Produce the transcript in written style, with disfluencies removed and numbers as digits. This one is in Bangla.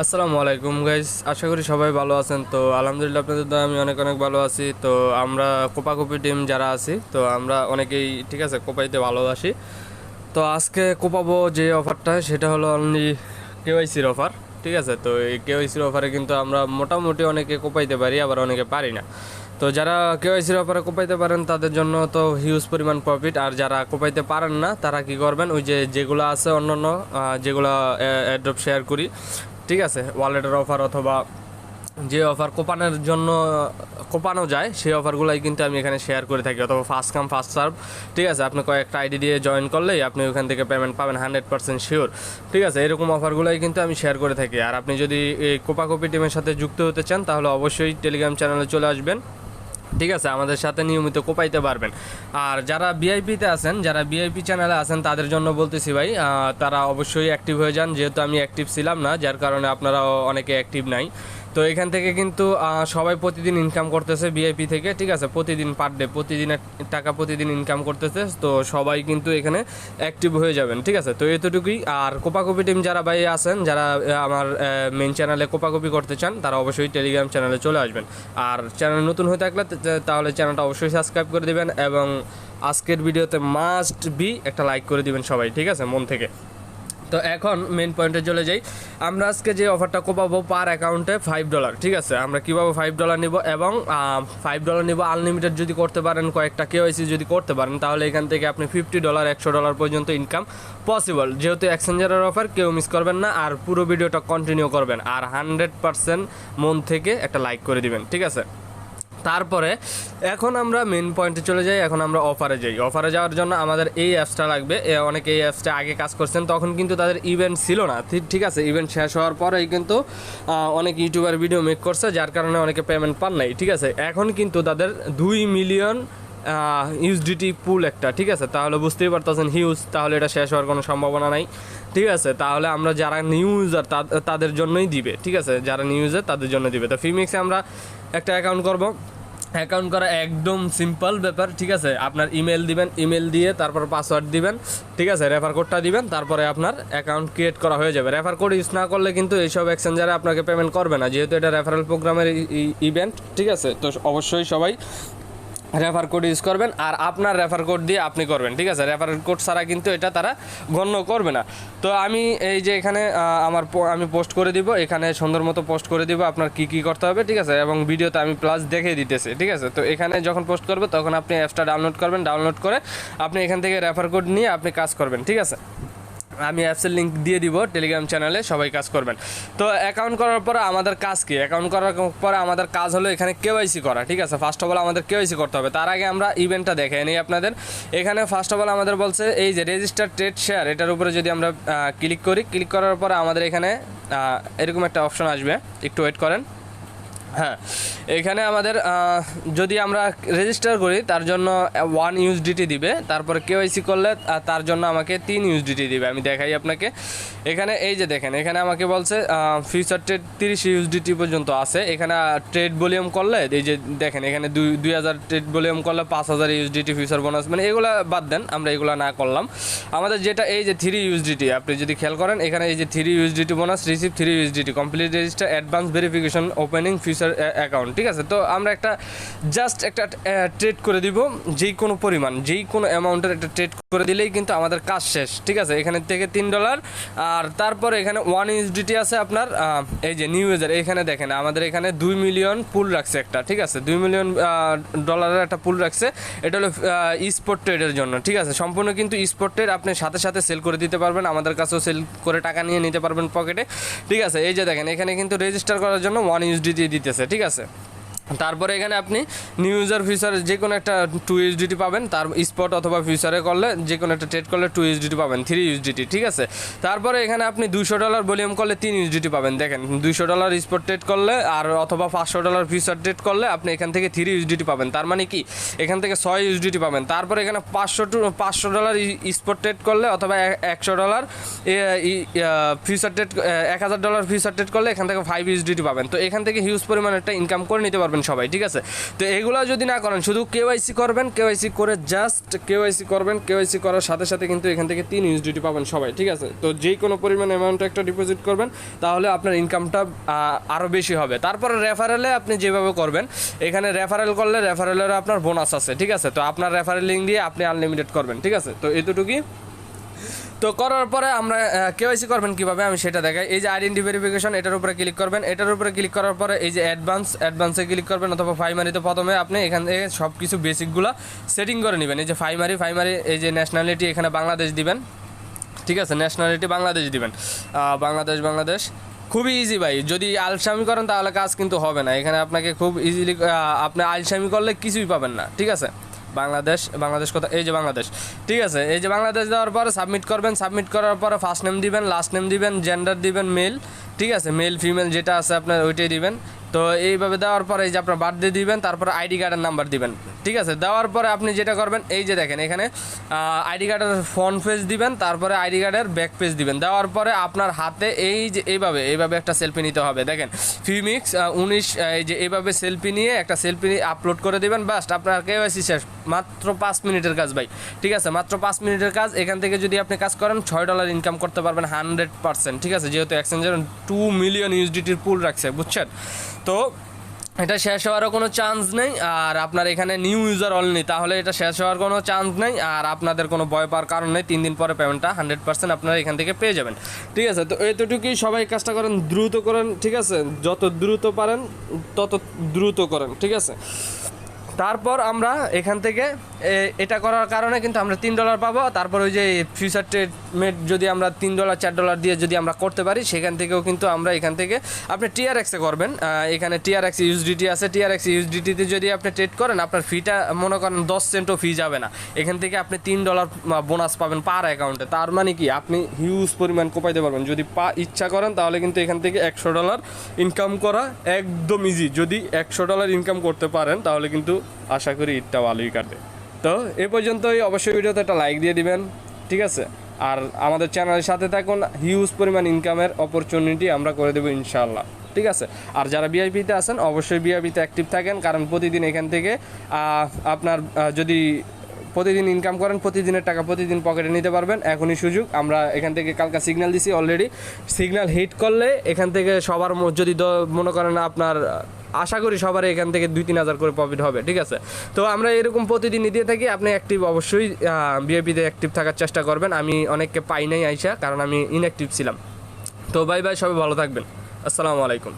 আসসালামু আলাইকুম গাইস, আশা করি সবাই ভালো আছেন। তো আলহামদুলিল্লাহ আপনাদের দ্বারা আমি অনেক অনেক ভালো আছি। তো আমরা কোপাকুপি টিম যারা আছি, তো আমরা অনেকেই ঠিক আছে কোপাইতে ভালোবাসি। তো আজকে কোপাবো যে অফারটা সেটা হলো অনলি কেওয়াইসির অফার। ঠিক আছে, তো এই কেওয়াইসির অফারে কিন্তু আমরা মোটামুটি অনেকে কোপাইতে পারি, আবার অনেকে পারি না। তো যারা কেওয়াইসির অফারে কোপাইতে পারেন তাদের জন্য তো হিউজ পরিমাণ প্রফিট, আর যারা কোপাইতে পারেন না তারা কি করবেন, ওই যে যেগুলো আছে অন্যান্য যেগুলো অ্যাড্রপ শেয়ার করি, ঠিক আছে, ওয়ালেটের অফার অথবা যে অফার কোপানোর জন্য কোপানো যায় সেই অফারগুলোই কিন্তু আমি এখানে শেয়ার করে থাকি, অথবা ফার্স্ট কাম ফার্স্ট সার্ভ। ঠিক আছে, আপনি কয়েকটা আইডি দিয়ে জয়েন করলেই আপনি ওখান থেকে পেমেন্ট পাবেন 100% শিওর। ঠিক আছে, এরকম অফারগুলোই কিন্তু আমি শেয়ার করে থাকি। আর আপনি যদি এই কোপাকপি টিমের সাথে যুক্ত হতে চান তাহলে অবশ্যই টেলিগ্রাম চ্যানেলে চলে আসবেন। ঠিক আছে, আমাদের সাথে নিয়মিত কোপাইতে পারবেন। আর যারা ভিআইপিতে আছেন, যারা ভিআইপি চ্যানেলে আছেন তাদের জন্য বলতেছি ভাই, তারা অবশ্যই অ্যাক্টিভ হয়ে যান। যেহেতু আমি অ্যাক্টিভ ছিলাম না, যার কারণে আপনারাও অনেকে অ্যাক্টিভ নাই। তো এখান থেকে কিন্তু সবাই প্রতিদিন ইনকাম করতেছে ভিআইপি থেকে। ঠিক আছে, প্রতিদিন পার ডে প্রতিদিনের টাকা প্রতিদিন ইনকাম করতেছে। তো সবাই কিন্তু এখানে অ্যাক্টিভ হয়ে যাবেন। ঠিক আছে, তো এতটুকুই। আর কোপাকপি টিম যারা ভাই আছেন, যারা আমার মেন চ্যানেলে কোপাকপি করতে চান, তারা অবশ্যই টেলিগ্রাম চ্যানেলে চলে আসবেন। আর চ্যানেল নতুন হয়ে থাকলে তাহলে চ্যানেলটা অবশ্যই সাবস্ক্রাইব করে দিবেন, এবং আজকের ভিডিওতে মাস্ট বি একটা লাইক করে দিবেন সবাই। ঠিক আছে, মন থেকে। তো এখন মেন পয়েন্টে চলে যাই। আমরা আজকে যে অফারটা কোপাবো পার অ্যাকাউন্টে $5। ঠিক আছে, আমরা কীভাবে $5 নিব, এবং $5 নিব আনলিমিটেড যদি করতে পারেন, কয়েকটা কেওয়াইসি যদি করতে পারেন, তাহলে এখান থেকে আপনি $50 $100 পর্যন্ত ইনকাম পসিবল। যেহেতু এক্সচেঞ্জারের অফার, কেউ মিস করবেন না, আর পুরো ভিডিওটা কন্টিনিউ করবেন, আর 100% মন থেকে একটা লাইক করে দিবেন। ঠিক আছে, তারপরে এখন আমরা মেন পয়েন্টে চলে যাই। এখন আমরা অফারে যাই। অফারে যাওয়ার জন্য আমাদের এই অ্যাপসটা লাগবে। অনেকে এই অ্যাপসটা আগে কাজ করছেন, তখন কিন্তু তাদের ইভেন্ট ছিল না। ঠিক আছে, ইভেন্ট শেষ হওয়ার পরেই কিন্তু অনেক ইউটিউবার ভিডিও মেক করছে, যার কারণে অনেকে পেমেন্ট পান নাই। ঠিক আছে, এখন কিন্তু তাদের 2 মিলিয়ন ইউএসডিটি পুল একটা। ঠিক আছে, তাহলে বুঝতেই পারতেছেন হিউজ, তাহলে এটা শেষ হওয়ার কোনো সম্ভাবনা নাই। ঠিক আছে, তাহলে আমরা যারা নিউ ইউজার তাদের জন্যই দিবে। ঠিক আছে, যারা নিউ ইউজার তাদের জন্য দিবে। তো ফিমিক্সে আমরা একটা অ্যাকাউন্ট করব। অ্যাকাউন্ট করা একদম সিম্পল ব্যাপার। ঠিক আছে, আপনার ইমেল দিবেন, ইমেল দিয়ে তারপর পাসওয়ার্ড দিবেন। ঠিক আছে, রেফার কোডটা দিবেন, তারপরে আপনার অ্যাকাউন্ট ক্রিয়েট করা হয়ে যাবে। রেফার কোড ইউজ না করলে কিন্তু এইসব এক্সচেঞ্জারে আপনাকে পেমেন্ট করবে না, যেহেতু এটা রেফারেল প্রোগ্রামের ইভেন্ট। ঠিক আছে, তো অবশ্যই সবাই রেফার কোড ইউজ করবেন, আর আপনার রেফার কোড দিয়ে আপনি করবেন। ঠিক আছে, রেফার কোড ছাড়া কিন্তু এটা তারা গণ্য করবে না। তো আমি এই যে এখানে আমি পোস্ট করে দিব, এখানে সুন্দর মতো পোস্ট করে দিব আপনার কী কী করতে হবে। ঠিক আছে, এবং ভিডিওতে আমি প্লাস দেখিয়ে দিতেছি। ঠিক আছে, তো এখানে যখন পোস্ট করবে তখন আপনি অ্যাপসটা ডাউনলোড করবেন। ডাউনলোড করে আপনি এখান থেকে রেফার কোড নিয়ে আপনি কাজ করবেন। ঠিক আছে, আমি অ্যাপসের লিঙ্ক দিয়ে দিব টেলিগ্রাম চ্যানেলে, সবাই কাজ করবেন। তো অ্যাকাউন্ট করার পরে আমাদের কাজ কি? অ্যাকাউন্ট করার পরে আমাদের কাজ হলো এখানে কেওয়াইসি করা। ঠিক আছে, ফার্স্ট অফ অল আমাদের কেওয়াইসি করতে হবে। তার আগে আমরা ইভেন্টটা দেখে নিই আপনাদের। এখানে ফার্স্ট অফ অল আমাদের বলছে এই যে রেজিস্টার ট্রেড শেয়ার, এটার উপরে যদি আমরা ক্লিক করি, ক্লিক করার পরে আমাদের এখানে এরকম একটা অপশন আসবে, একটু ওয়েট করেন। হ্যাঁ, এখানে আমাদের যদি আমরা রেজিস্টার করি তার জন্য 1 ইউএসডিটি দিবে। তারপরে কেওয়াইসি করলে তার জন্য আমাকে 3 ইউএসডিটি দিবে। আমি দেখাই আপনাকে। এখানে এই যে দেখেন, এখানে আমাকে বলছে ফিউচার ট্রেড 30 ইউএসডিটি পর্যন্ত আছে। এখানে ট্রেড ভলিউম করলে এই যে দেখেন, এখানে 2000 ট্রেড ভলিউম করলে 5000 ইউএসডিটি ফিউচার বোনাস। মানে এগুলো বাদ দেন, আমরা এগুলো না করলাম। আমাদের যেটা এই যে 3 ইউএসডিটি, আপনি যদি খেয়াল করেন এখানে এই যে 3 USDT bonus, receive 3 USDT, complete register, advance verification, opening future account. ঠিক আছে, তো আমরা একটা জাস্ট একটা ট্রেড করে দিব, যেই কোনো পরিমাণ, যেই কোনো অ্যামাউন্টের একটা ট্রেড করে দিলেই কিন্তু আমাদের কাজ শেষ। ঠিক আছে, এখানে থেকে $3। আর তারপরে এখানে 1 ইউএসডিটি আছে আপনার এই যে নিউ ইউজার। এখানে দেখেন আমাদের এখানে 2 মিলিয়ন পুল রাখছে একটা। ঠিক আছে, $2 মিলিয়ন একটা পুল রাখছে। এটা হলো স্পট ট্রেডের জন্য। ঠিক আছে, সম্পূর্ণ কিন্তু স্পট ট্রেড, আপনি সাথে সাথে সেল করে দিতে পারবেন, আমাদের কাছেও সেল করে টাকা নিয়ে নিতে পারবেন পকেটে। ঠিক আছে, এই যে দেখেন এখানে কিন্তু রেজিস্টার করার জন্য 1 ইউএসডিটি দিতেছে। ঠিক আছে, তারপরে এখানে আপনি নিউ ইউজার ফিউচারে যে কোনো একটা 2 ইউএসডিটি পাবেন, তার স্পট অথবা ফিউচারে করলে যে কোনো একটা ট্রেড করলে 2 ইউএসডিটি পাবেন, 3 ইউএসডিটি। ঠিক আছে, তারপরে এখানে আপনি $200 ভলিউম করলে 3 ইউএসডিটি পাবেন। দেখেন $200 স্পট ট্রেড করলে আর অথবা $500 ফিউচার ট্রেড করলে আপনি এখান থেকে 3 ইউএসডিটি পাবেন। তার মানে কি, এখান থেকে 6 ইউএসডিটি পাবেন। তারপরে এখানে $500 স্পট ট্রেড করলে অথবা $100 ফিউচার ট্রেড, $1000 ফিউচার ট্রেড করলে এখান থেকে 5 ইউএসডিটি পাবেন। তো এখান থেকে হিউজ পরিমাণে একটা ইনকাম করে নিতে পারবেন পারবেন সবাই, ঠিক আছে। তো এগুলো যদি না করেন, শুধু কেওয়াইসি করবেন, কেওয়াইসি করে জাস্ট কেওয়াইসি করবেন, কেওয়াইসি করার সাথে সাথে কিন্তু এখান থেকে 3 ইউএসডিটি পাবেন সবাই, ঠিক আছে। তো যেই কোনো পরিমাণ অ্যামাউন্ট একটা ডিপোজিট করবেন, তাহলে আপনার ইনকামটা আরও বেশি হবে। তারপরে রেফারেলে আপনি যেভাবে করবেন, এখানে রেফারেল করলে রেফারেলেরও আপনার বোনাস আছে, ঠিক আছে। তো আপনার রেফারেল লিঙ্ক দিয়ে আপনি আনলিমিটেড করবেন, ঠিক আছে। তো এতটুকুই। তো করার পরে আমরা কেওয়াইসি করবেন কীভাবে আমি সেটা দেখাই। এই যে আইডেন্টি ভেরিফিকেশন, এটার উপরে ক্লিক করবেন। এটার উপরে ক্লিক করার পরে এই যে অ্যাডভান্সে ক্লিক করবেন, অথবা প্রাইমারিতে প্রথমে আপনি এখান থেকে সব কিছু বেসিকগুলো সেটিং করে নেবেন। এই যে প্রাইমারি এই যে ন্যাশনালিটি এখানে বাংলাদেশ দিবেন, ঠিক আছে। ন্যাশনালিটি বাংলাদেশ দিবেন, বাংলাদেশ। খুবই ইজি ভাই। যদি আলসামি করেন তাহলে কাজ কিন্তু হবে না। এখানে আপনাকে খুব ইজিলি, আপনি আলসামি করলে কিছুই পাবেন না, ঠিক আছে। বাংলাদেশ কথা, এই যে বাংলাদেশ, ঠিক আছে। এই যে বাংলাদেশ দেওয়ার পরে সাবমিট করবেন। সাবমিট করার পরে ফার্স্ট নেম দিবেন, লাস্ট নেম দিবেন, জেন্ডার দিবেন মেল, ঠিক আছে। মেল ফিমেল যেটা আছে আপনার ওইটাই দিবেন। তো এইভাবে দেওয়ার পরে এই যে আপনার বার্থডে দিবেন, তারপরে আইডি কার্ডের নাম্বার দিবেন, ঠিক আছে। দেওয়ার পরে আপনি যেটা করবেন, এই যে দেখেন এখানে আইডি কার্ডের ফ্রন্ট পেজ দিবেন, তারপরে আইডি কার্ডের ব্যাক পেজ দিবেন। দেওয়ার পরে আপনার হাতে এই যে এইভাবে একটা সেলফি নিতে হবে। দেখেন ফিমিক্স 19, এই যে এইভাবে সেলফি নিয়ে একটা সেলফি আপলোড করে দিবেন। বাস্ট, আপনার কেওয়াইসি শেষ। মাত্র 5 মিনিটের কাজ ভাই, ঠিক আছে। মাত্র 5 মিনিটের কাজ। এখান থেকে যদি আপনি কাজ করেন $6 ইনকাম করতে পারবেন 100%, ঠিক আছে। যেহেতু এক্সচেঞ্জের 2 মিলিয়ন ইউএসডিটির পুল রাখছে, বুঝছেন। তো এটা শেষ হওয়ারও কোনো চান্স নেই। আর আপনার এখানে নিউ ইউজার অনলি, তাহলে এটা শেষ হওয়ার কোনো চান্স নেই। আর আপনাদের কোনো ভয় পাওয়ার কারণ নেই। 3 দিন পরে পেমেন্টটা 100% আপনারা এখান থেকে পেয়ে যাবেন, ঠিক আছে। তো এতটুকুই। সবাই কাজটা করেন, দ্রুত করেন, ঠিক আছে। যত দ্রুত পারেন তত দ্রুত করেন, ঠিক আছে। তারপর আমরা এখান থেকে এটা করার কারণে কিন্তু আমরা $3 পাবো। তারপর ওই যে ফিউচার ট্রেডমেট যদি আমরা $3 $4 দিয়ে যদি আমরা করতে পারি, সেখান থেকেও কিন্তু আমরা এখান থেকে আপনি TRX-এ করবেন। এখানে TRX ইউএসডিটি আছে। TRX ইউএসডিটিতে যদি আপনি ট্রেড করেন, আপনার ফিটা মনে করেন 10 সেন্টও ফি যাবে না। এখান থেকে আপনি $3 বোনাস পাবেন পার অ্যাকাউন্টে। তার মানে কি, আপনি হিউজ পরিমাণ কোপাইতে পারবেন যদি ইচ্ছা করেন। তাহলে কিন্তু এখান থেকে $100 ইনকাম করা একদম ইজি। যদি $100 ইনকাম করতে পারেন, তাহলে কিন্তু আশা করি ঈদটা ভালোই কাটবে। তো এ পর্যন্তই। অবশ্যই ভিডিওতে একটা লাইক দিয়ে দিবেন, ঠিক আছে। আর আমাদের চ্যানেলের সাথে থাকুন। হিউজ পরিমাণ ইনকামের অপরচুনিটি আমরা করে দেবো ইনশাআল্লাহ, ঠিক আছে। আর যারা ভিআইপিতে আছেন, অবশ্যই ভিআইপিতে অ্যাক্টিভ থাকেন, কারণ প্রতিদিন এখান থেকে আপনার যদি প্রতিদিন ইনকাম করেন, প্রতিদিনের টাকা প্রতিদিন পকেটে নিতে পারবেন। এখনই সুযোগ। আমরা এখান থেকে কালকে সিগন্যাল দিছি অলরেডি। সিগন্যাল হিট করলে এখান থেকে সবার যদি মনে করেন আপনার, আশা করি সবার এখান থেকে 2-3 হাজার করে প্রফিট হবে, ঠিক আছে। তো আমরা এরকম প্রতিদিনই দিয়ে থাকি। আপনি অ্যাক্টিভ, অবশ্যই ভিআইপিতে অ্যাক্টিভ থাকার চেষ্টা করবেন। আমি অনেককে পাই নাই আইসা, কারণ আমি ইনঅ্যাক্টিভ ছিলাম। তো বাই বাই, সবাই ভালো থাকবেন। আসসালামু আলাইকুম।